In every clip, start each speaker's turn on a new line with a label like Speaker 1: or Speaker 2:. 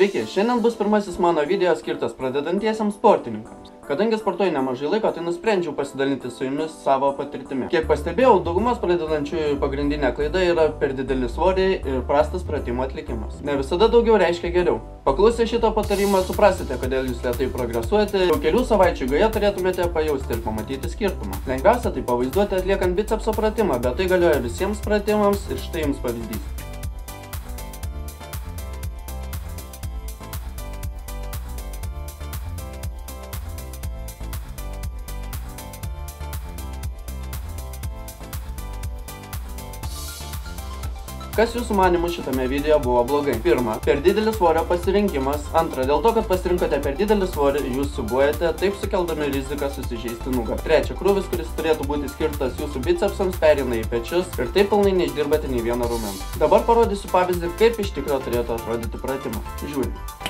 Speaker 1: Sveiki, šiandien bus pirmasis mano video skirtas pradedantiesiams sportininkams. Kadangi sportuoju nemažai laiko, tai nusprendžiau pasidalinti su jumis savo patirtimi. Kiek pastebėjau, daugumos pradedančiųjų pagrindinė klaida yra per dideli svoriai ir prastas pratimų atlikimas. Ne visada daugiau reiškia geriau. Paklausę šito patarimo suprasite, kodėl jūs lėtai progresuojate. Jau kelių savaičių eigoje turėtumėte pajausti ir pamatyti skirtumą. Lengviausia tai pavaizduoti atliekant bicepso pratimą, bet tai galioja visiems pratimams ir štai jums pavyzdys. Kas jūsų manimų šitame video buvo blogai? Pirma, per didelis svorio pasirinkimas. Antra, dėl to, kad pasirinkote per didelį svorį, jūs siūbuojate, taip sukeldami riziką susižeisti nugarą. Trečia, krūvis, kuris turėtų būti skirtas jūsų bicepsams, pereina į pečius ir taip pilnai neišdirbate nei vieno raumens. Dabar parodysiu pavyzdį, kaip iš tikro turėtų atrodyti pratimas. Žiūrime.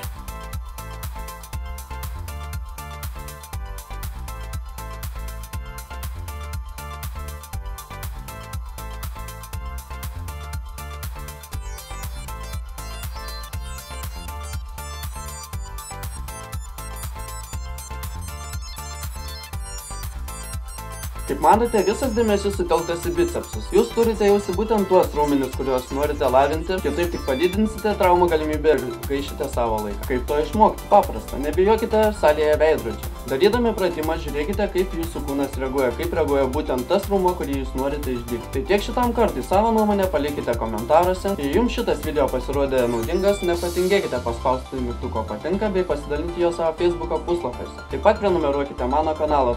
Speaker 1: Kaip matote, visas dėmesys sutelktas į bicepsus. Jūs turite jausti būtent tuos raumenis, kuriuos norite lavinti, kitaip tik padidinsite traumų galimybę ir gaišite savo laiką. Kaip to išmokti? Paprasta, nebijokite salėje veidrodžio. Darydami pratimą žiūrėkite, kaip jūsų kūnas reaguoja, kaip reaguoja būtent tas raumuo, kurį jūs norite išdirbti. Tai tiek šitam kartui, savo nuomonę palikite komentaruose. Jei jums šitas video pasirodė naudingas, nepatingėkite paspausti mygtuko patinka bei pasidalinti jo savo Facebooko puslapiuose. Taip pat prenumeruokite mano kanalą.